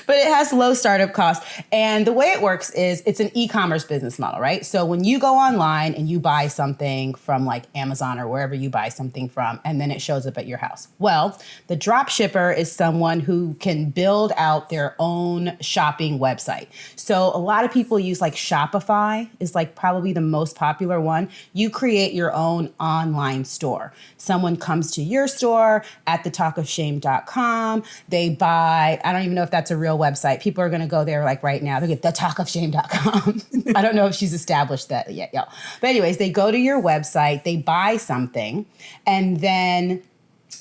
But it has low startup costs. And the way it works is it's an e-commerce business model, right? So when you go online and you buy something from like Amazon or wherever you buy something from, and then it shows up at your house. Well, the drop shipper is someone who can build out their own shopping website. So a lot of people use like Shopify is like probably the most popular one. You create your own online store. Someone comes to your store at thetalkofshame.com. They buy, I don't even know if that's a real website. People are going to go there like right now. They get thetalkofshame.com. I don't know if she's established that yet, y'all. But anyways, they go to your website, they buy something, and then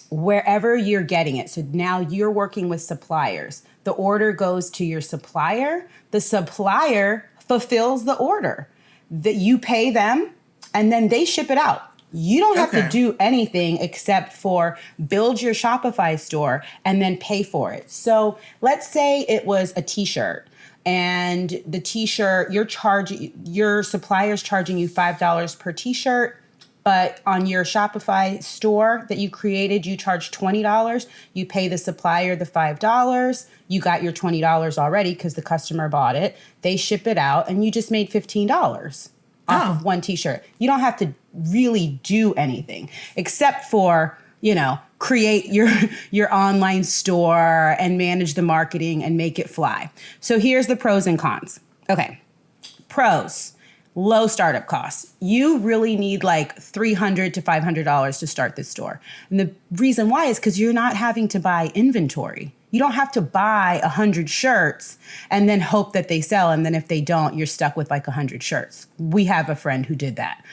wherever you're getting it. So now you're working with suppliers. The order goes to your supplier. The supplier fulfills the order. That you pay them, and then they ship it out. You don't have to do anything except for build your Shopify store and then pay for it. So let's say it was a t-shirt, and the t-shirt, your supplier's charging you $5 per t-shirt, but on your Shopify store that you created, you charge $20. You pay the supplier the $5. You got your $20 already because the customer bought it. They ship it out, and you just made $15 off of one t-shirt. You don't have to really do anything except for, create your online store and manage the marketing and make it fly. So here's the pros and cons. Okay. Pros. low startup costs. You really need like $300 to $500 to start this store. And the reason why is because you're not having to buy inventory. You don't have to buy 100 shirts and then hope that they sell. And then if they don't, you're stuck with like 100 shirts. We have a friend who did that.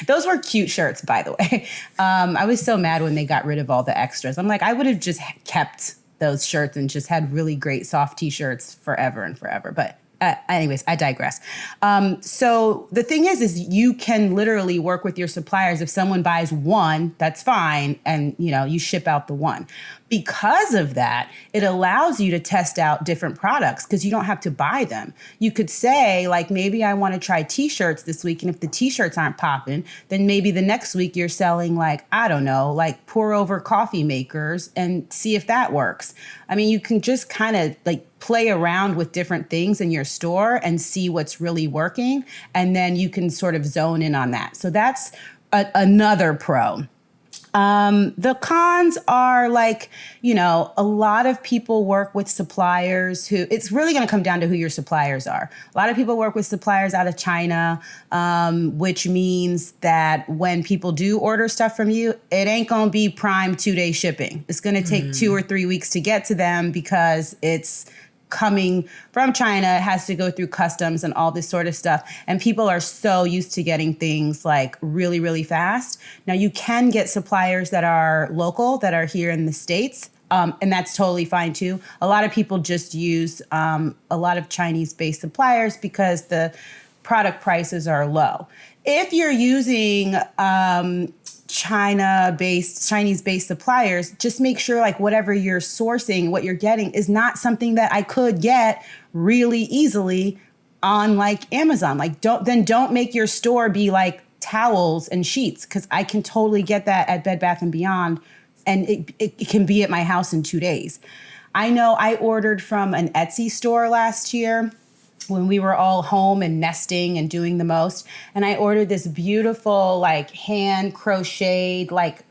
Those were cute shirts, by the way. I was so mad when they got rid of all the extras. I'm like, I would have just kept those shirts and just had really great soft t-shirts forever and forever. But anyways, I digress. So the thing is you can literally work with your suppliers. If someone buys one, that's fine. And, you ship out the one. Because of that, it allows you to test out different products because you don't have to buy them. You could say, like, maybe I want to try t-shirts this week. And if the t-shirts aren't popping, then maybe the next week you're selling, like, I don't know, like pour over coffee makers and see if that works. I mean, you can just kind of like play around with different things in your store and see what's really working. And then you can sort of zone in on that. So that's another pro. The cons are like, a lot of people work with suppliers who, it's really going to come down to who your suppliers are. A lot of people work with suppliers out of China, which means that when people do order stuff from you, it ain't going to be prime 2-day shipping. It's going to take 2 or 3 weeks to get to them because it's coming from China, it has to go through customs and all this sort of stuff. And people are so used to getting things like really, really fast. Now you can get suppliers that are local, that are here in the States. And that's totally fine too. A lot of people just use a lot of Chinese-based suppliers because product prices are low. If you're using Chinese-based suppliers, just make sure like whatever you're sourcing, what you're getting is not something that I could get really easily on like Amazon. Like don't make your store be like towels and sheets, because I can totally get that at Bed Bath & Beyond, and it can be at my house in 2 days. I know I ordered from an Etsy store last year when we were all home and nesting and doing the most. And I ordered this beautiful, like hand crocheted, like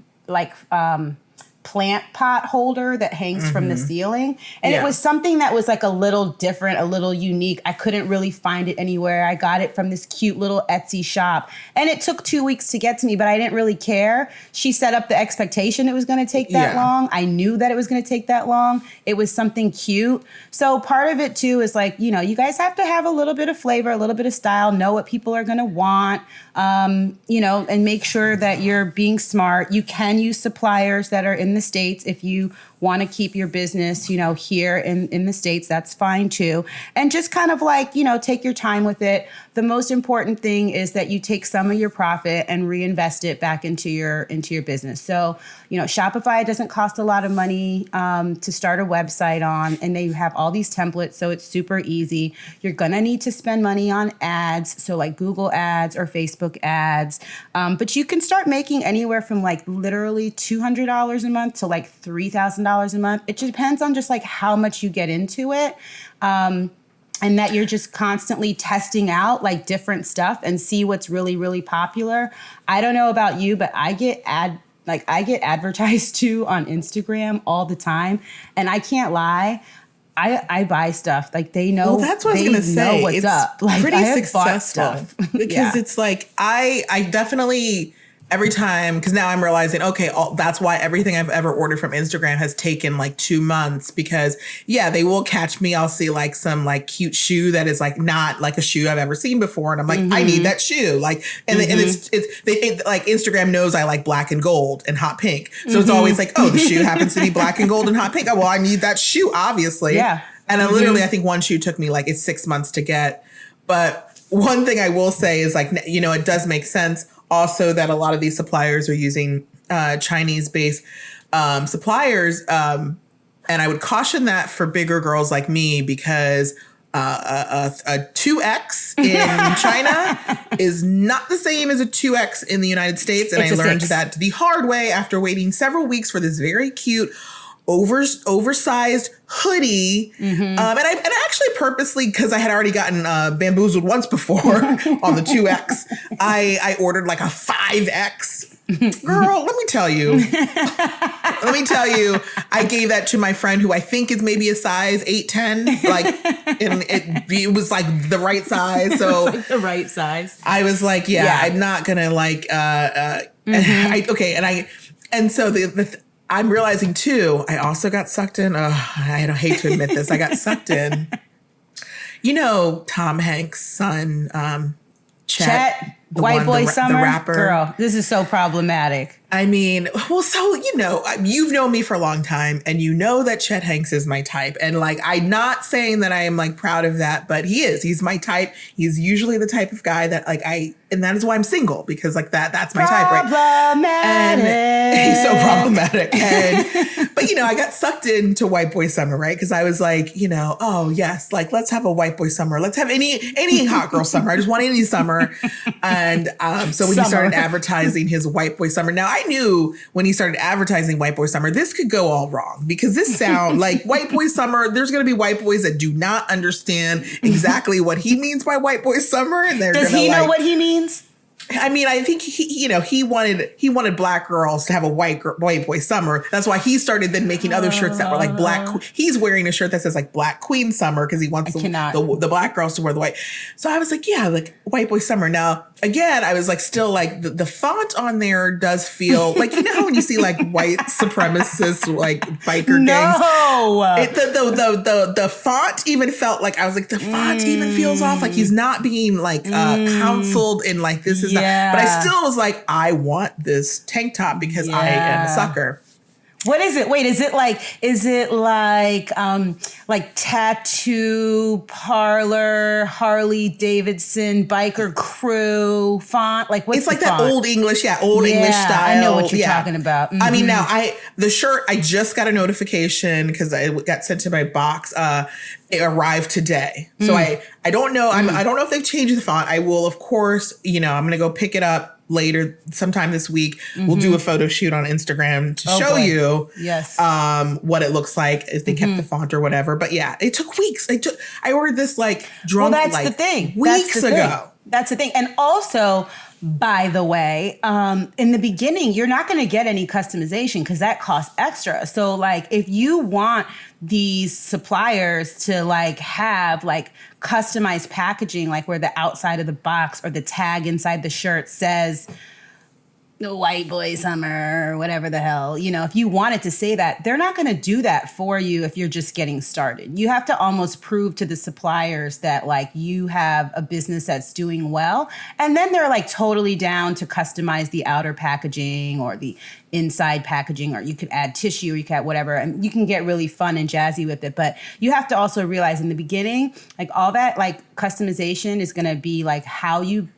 plant pot holder that hangs from the ceiling. And it was something that was like a little different, a little unique. I couldn't really find it anywhere. I got it from this cute little Etsy shop. And it took 2 weeks to get to me, but I didn't really care. She set up the expectation it was going to take that long. I knew that it was going to take that long. It was something cute. So part of it too is like, you guys have to have a little bit of flavor, a little bit of style, know what people are going to want, and make sure that you're being smart. You can use suppliers that are in the States if you want to keep your business, here in the States, that's fine too. And just kind of like, take your time with it. The most important thing is that you take some of your profit and reinvest it back into your business. So, Shopify doesn't cost a lot of money to start a website on, and they have all these templates, so it's super easy. You're gonna need to spend money on ads, so like Google ads or Facebook ads, but you can start making anywhere from like literally $200 a month to like $3,000 a month. It just depends on just like how much you get into it. And that you're just constantly testing out like different stuff and see what's really, really popular. I don't know about you, but I get advertised to on Instagram all the time. And I can't lie, I buy stuff. Like they know. Well, that's what I was going to say. What's it's up. Like pretty I have successful bought stuff. because it's like, I definitely, every time, because now I'm realizing, okay, that's why everything I've ever ordered from Instagram has taken like 2 months, because they will catch me. I'll see like some like cute shoe that is like not like a shoe I've ever seen before. And I'm like, I need that shoe. Like, and it's like Instagram knows I like black and gold and hot pink. So it's always like, oh, the shoe happens to be black and gold and hot pink. Oh, well, I need that shoe, obviously. Yeah. And I literally, I think one shoe took me like 6 months to get. But one thing I will say is like, it does make sense also that a lot of these suppliers are using Chinese-based suppliers. And I would caution that for bigger girls like me, because a 2X in China is not the same as a 2X in the United States. And I learned that the hard way after waiting several weeks for this very cute oversized hoodie. And I actually purposely, because I had already gotten bamboozled once before on the 2X, I ordered like a 5X. Girl, let me tell you. Let me tell you, I gave that to my friend who I think is maybe a size 8'10", like, and it was like the right size. So like the right size. I was like, yeah. I'm not gonna like, and so I'm realizing too, I also got sucked in. I don't hate to admit this. I got sucked in. You know, Tom Hanks' son, Chet, White Boy Summer, the rapper. Girl, this is so problematic. I mean, well, so, you know, you've known me for a long time and you know that Chet Hanks is my type. And like, I'm not saying that I am like proud of that, but he is. He's my type. He's usually the type of guy that like and that is why I'm single, because like that's my type, right? And he's so problematic. But you know, I got sucked into White Boy Summer, right? Because I was like, you know, oh yes, like let's have a White Boy Summer. Let's have any hot girl summer. I just want any summer. And so when he started advertising his White Boy Summer, now I knew when he started advertising White Boy Summer, this could go all wrong, because this sound like White Boy Summer. There's going to be white boys that do not understand exactly what he means by White Boy Summer, and does he know what he means? I mean, I think he wanted black girls to have a white boy summer. That's why he started then making other shirts that were like black. He's wearing a shirt that says like Black Queen Summer because he wants the black girls to wear the white. So I was like, yeah, like White Boy Summer. Now, again, I was like, still like the font on there does feel like, you know how when you see like white supremacist like biker gangs. The font even felt like, I was like, the font even feels off. Like he's not being like counseled in like this is. Yeah. But I still was like, I want this tank top because I am a sucker. What is it? Wait, is it like tattoo parlor, Harley Davidson, biker crew font? Like what's it's like that font? Old English, English style. I know what you're talking about. Mm-hmm. I mean, now the shirt, I just got a notification because it got sent to my box. It arrived today. So I don't know. I don't know if they've changed the font. I will, of course, you know, I'm going to go pick it up later sometime this week. We'll do a photo shoot on Instagram to show you what it looks like if they kept the font or whatever. But yeah, it took weeks. I ordered this like drunk the thing. Weeks ago. That's the thing. And also, by the way, in the beginning, you're not going to get any customization because that costs extra. So like if you want these suppliers to like have like customized packaging, like where the outside of the box or the tag inside the shirt says the White Boy Summer or whatever the hell, you know, if you wanted to say that, they're not going to do that for you if you're just getting started. You have to almost prove to the suppliers that like you have a business that's doing well. And then they're like totally down to customize the outer packaging or the inside packaging, or you could add tissue, or you could add whatever, and you can get really fun and jazzy with it. But you have to also realize in the beginning, like all that like customization is going to be like how you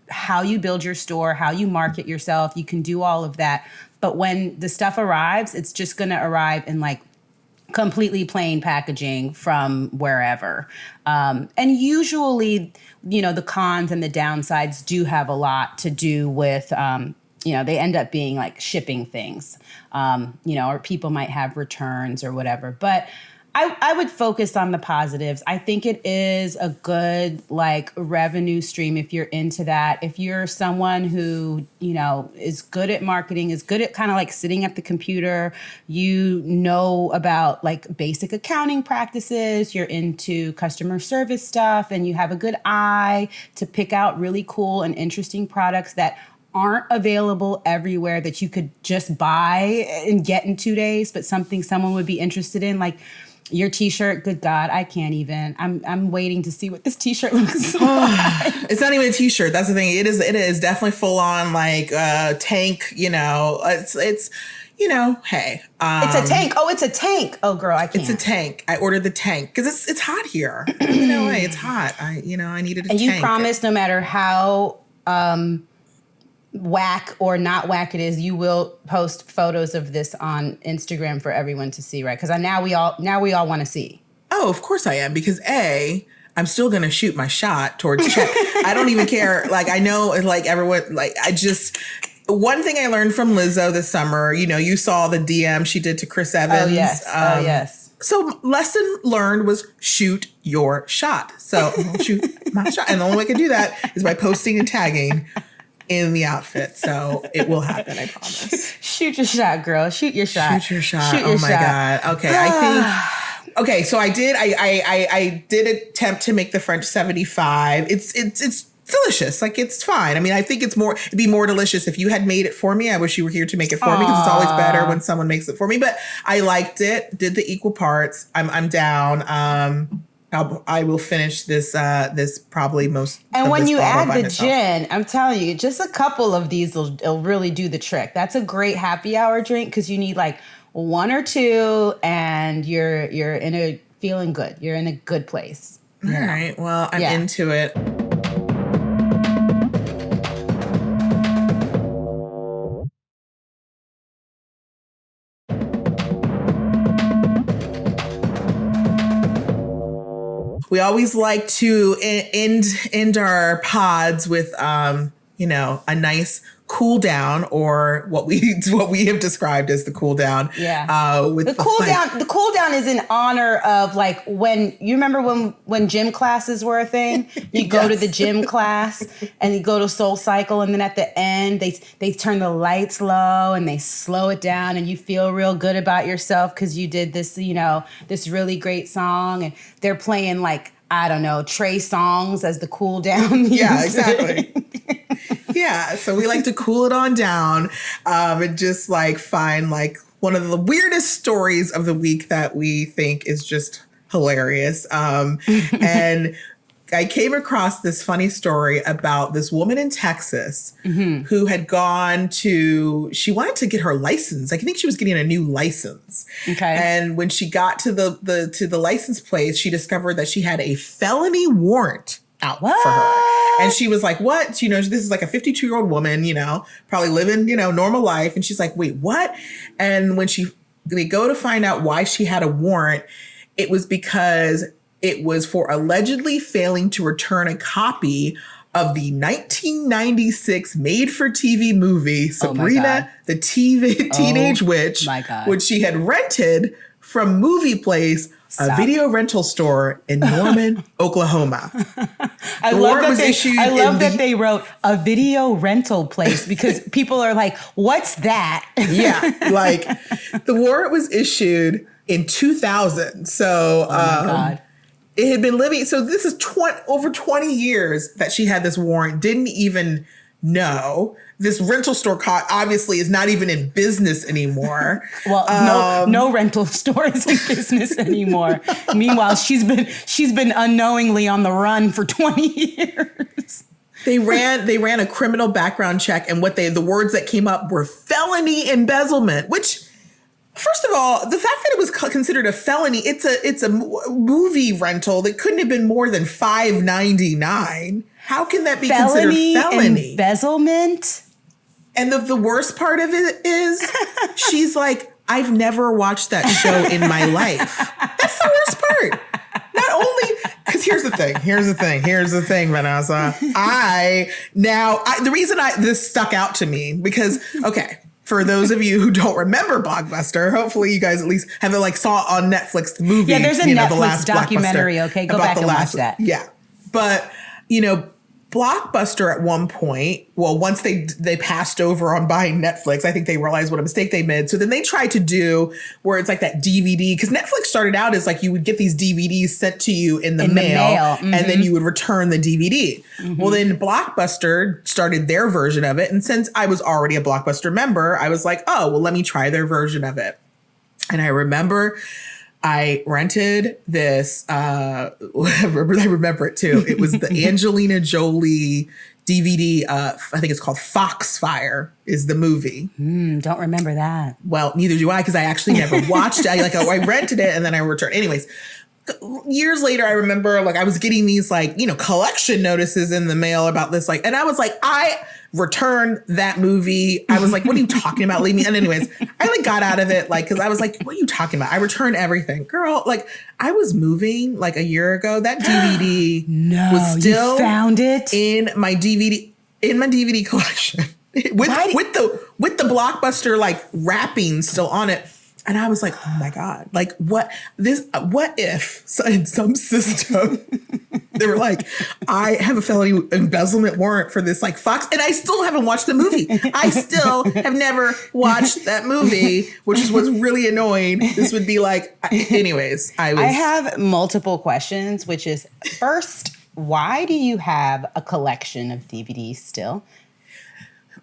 build your store, how you market yourself. You can do all of that. But when the stuff arrives, it's just going to arrive in like completely plain packaging from wherever. And usually, you know, the cons and the downsides do have a lot to do with, you know, they end up being like shipping things, you know, or people might have returns or whatever. But I would focus on the positives. I think it is a good like revenue stream if you're into that. If you're someone who, you know, is good at marketing, is good at kind of like sitting at the computer, you know about like basic accounting practices, you're into customer service stuff, and you have a good eye to pick out really cool and interesting products that aren't available everywhere that you could just buy and get in 2 days, but something someone would be interested in, like your t-shirt. Good God, I can't even. I'm waiting to see what this t-shirt looks like. It's not even a t-shirt. That's the thing. It is definitely full on like tank, you know. It's you know, hey. It's a tank. Oh, it's a tank. Oh, girl, I can't. It's a tank. I ordered the tank because it's hot here. You know, hey, it's hot. I needed a tank. And you promised no matter how whack or not whack it is, you will post photos of this on Instagram for everyone to see, right? Because now we all want to see. Oh, of course I am, because I'm still gonna shoot my shot towards Chet. I don't even care. Like I know, like everyone, like I just. One thing I learned from Lizzo this summer, you know, you saw the DM she did to Chris Evans. Oh yes, yes. So lesson learned was shoot your shot. So shoot my shot, and the only way I can do that is by posting and tagging in the outfit. So it will happen, I promise. Shoot your shot, girl. Shoot your shot. Shoot your shot. Shoot your oh my shot. God. Okay. I think, okay. So I did attempt to make the French 75. It's delicious. Like, it's fine. I mean, I think it'd be more delicious if you had made it for me. I wish you were here to make it for me, because it's always better when someone makes it for me. But I liked it. Did the equal parts. I'm down. I will finish this probably most. And when you add the myself. gin, I'm telling you, just a couple of these will really do the trick. That's a great happy hour drink, because you need like one or two, and you're in a feeling good. You're in a good place. All right. Well, I'm into it. We always like to end our pods with, a nice cool down, or what we have described as the cool down. Yeah. With the cool down. The cool down is in honor of, like, when you remember when gym classes were a thing. You go to the gym class and you go to Soul Cycle, and then at the end they turn the lights low and they slow it down, and you feel real good about yourself because you did this, this really great song, and they're playing, like, I don't know, Trey Songz as the cool down music. Yeah, exactly. Yeah, so we like to cool it on down, and just like find like one of the weirdest stories of the week that we think is just hilarious. And I came across this funny story about this woman in Texas who had she wanted to get her license. I think she was getting a new license. Okay. And when she got to the license place, she discovered that she had a felony warrant out for her. And she was like, what? This is like a 52-year-old woman, probably living, normal life. And she's like, wait, what? And when they go to find out why she had a warrant, it was because it was for allegedly failing to return a copy of the 1996 made-for-TV movie, Sabrina the Teenage Witch, which she had rented from Movie Place, a video rental store in Norman, Oklahoma. I love that they wrote a video rental place, because people are like, what's that? Yeah, like the warrant was issued in 2000. So, oh my God. It had been living. So this is over 20 years that she had this warrant, didn't even know. This rental store obviously is not even in business anymore. Well, no rental store is in business anymore. Meanwhile, she's been unknowingly on the run for 20 years. They ran a criminal background check, and the words that came up were felony embezzlement, which, first of all, the fact that it was considered a felony, it's a movie rental that couldn't have been more than $5.99. How can that be considered felony? Embezzlement? And the worst part of it is she's like, I've never watched that show in my life. That's the worst part. Not only, because here's the thing, Vanessa. The reason this stuck out to me, because, okay, for those of you who don't remember Blockbuster, hopefully you guys at least have saw on Netflix the movie. Yeah, there's a Netflix the last documentary. Okay, go back and watch that. Yeah, but Blockbuster at one point, once they passed over on buying Netflix, I think they realized what a mistake they made. So then they tried to do where it's like that DVD, because Netflix started out as like you would get these DVDs sent to you in the mail. And then you would return the DVD. Well, then Blockbuster started their version of it. And since I was already a Blockbuster member, I was like, oh, well, let me try their version of it. And I remember I rented this, I remember it too. It was the Angelina Jolie DVD. I think it's called Foxfire is the movie. Don't remember that. Well, neither do I, because I actually never watched it. I rented it and then I returned. Anyways, years later, I remember I was getting these collection notices in the mail about this, and I was like, I returned that movie. I was like, what are you talking about? Leave me. And anyways, I got out of it, because I was like, what are you talking about? I returned everything. Girl, I was moving a year ago. That DVD was still you found it in my DVD collection with the Blockbuster wrapping still on it. And I was like, oh my God, what if in some system They were like, I have a felony embezzlement warrant for this like Fox, and I still haven't watched the movie. I still have never watched that movie, which is what's really annoying. This would be like, anyways, I have multiple questions, which is first, why do you have a collection of DVDs still?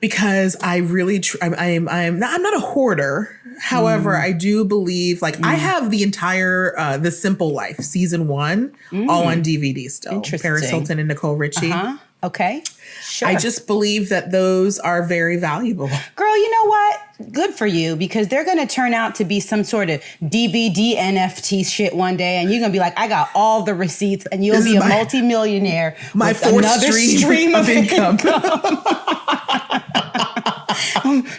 Because I really, I'm not a hoarder. However, I do believe I have the entire The Simple Life season 1 all on DVD still. Interesting. Paris Hilton and Nicole Richie. Okay. Sure. I just believe that those are very valuable. Girl, you know what? Good for you, because they're going to turn out to be some sort of DVD NFT shit one day, and you're going to be like, I got all the receipts, and you'll be a multimillionaire. My with fourth another stream of income.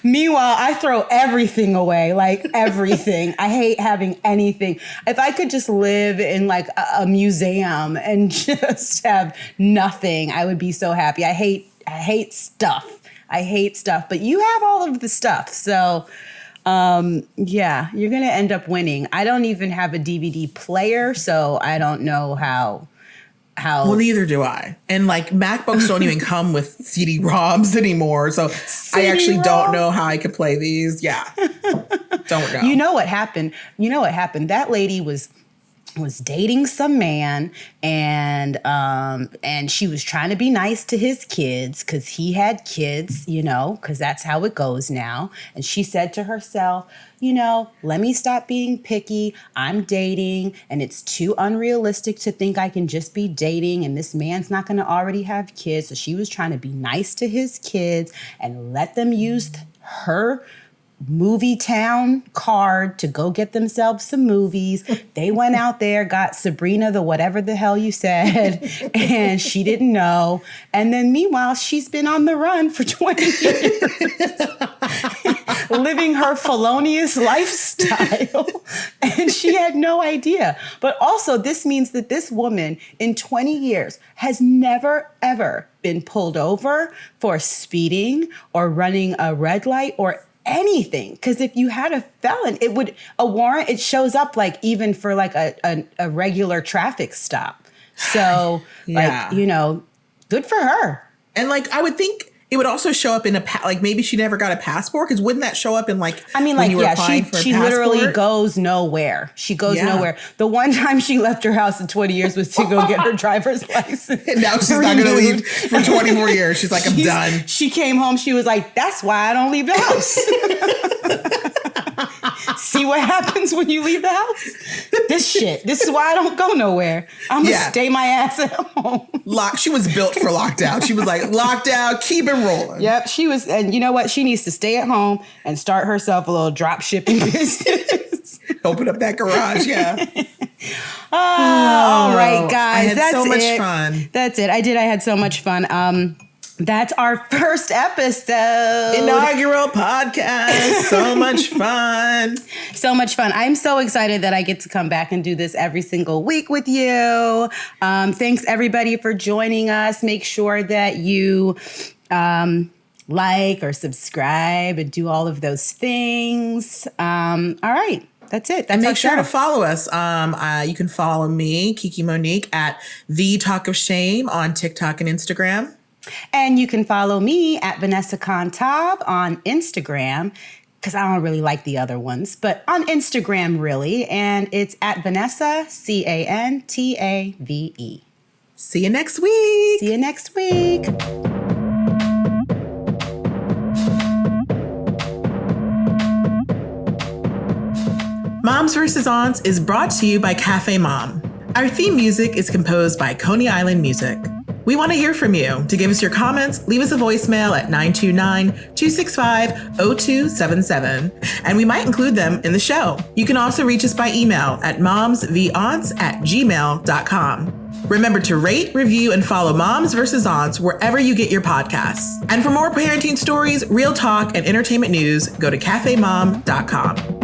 Meanwhile, I throw everything away, like everything. I hate having anything. If I could just live in like a museum and just have nothing, I would be so happy. I hate stuff. I hate stuff, but you have all of the stuff. So, yeah, you're going to end up winning. I don't even have a DVD player, so I don't know how. Well, neither do I. And like MacBooks don't even come with CD-ROMs anymore. So I actually don't know how I could play these. Yeah. Don't know. You know what happened? That lady was dating some man, and she was trying to be nice to his kids because he had kids, because that's how it goes now. And she said to herself, let me stop being picky. I'm dating, and it's too unrealistic to think I can just be dating, and this man's not going to already have kids. So she was trying to be nice to his kids and let them use her movie town card to go get themselves some movies. They went out there, got Sabrina the whatever the hell you said, and she didn't know. And then meanwhile, she's been on the run for 20 years, living her felonious lifestyle, and she had no idea. But also, this means that this woman in 20 years has never, ever been pulled over for speeding or running a red light or anything. Because if you had a felon, a warrant, it shows up like even for like a regular traffic stop. So yeah. Good for her. And like, I would think it would also show up in maybe she never got a passport, because wouldn't that show up in she literally goes nowhere. She goes nowhere. The one time she left her house in 20 years was to go get her driver's license. And now she's not going to leave for 20 more years. She's like, I'm done. She came home. She was like, that's why I don't leave the house. See what happens when you leave the house? This is why I don't go nowhere. I'm going to stay my ass at home. She was built for lockdown. She was like, lockdown, keep it rolling. Yep, she was. And you know what? She needs to stay at home and start herself a little drop shipping business. Open up that garage, yeah. All right, guys. I had so much fun. That's it. I had so much fun. That's our first episode. Inaugural podcast. So much fun. So much fun. I'm so excited that I get to come back and do this every single week with you. Thanks, everybody, for joining us. Make sure that you like or subscribe and do all of those things. All right. That's it. That's and make sure to follow us. You can follow me, Kiki Monique, at The Talk of Shame on TikTok and Instagram. And you can follow me at Vanessa Contab on Instagram, because I don't really like the other ones, but on Instagram, really. And it's at Vanessa, Cantave. See you next week. See you next week. Moms vs. Aunts is brought to you by CafeMom. Our theme music is composed by Coney Island Music. We want to hear from you. To give us your comments, leave us a voicemail at 929-265-0277, and we might include them in the show. You can also reach us by email at momsvaunts@gmail.com. Remember to rate, review, and follow Moms vs. Aunts wherever you get your podcasts. And for more parenting stories, real talk, and entertainment news, go to cafemom.com.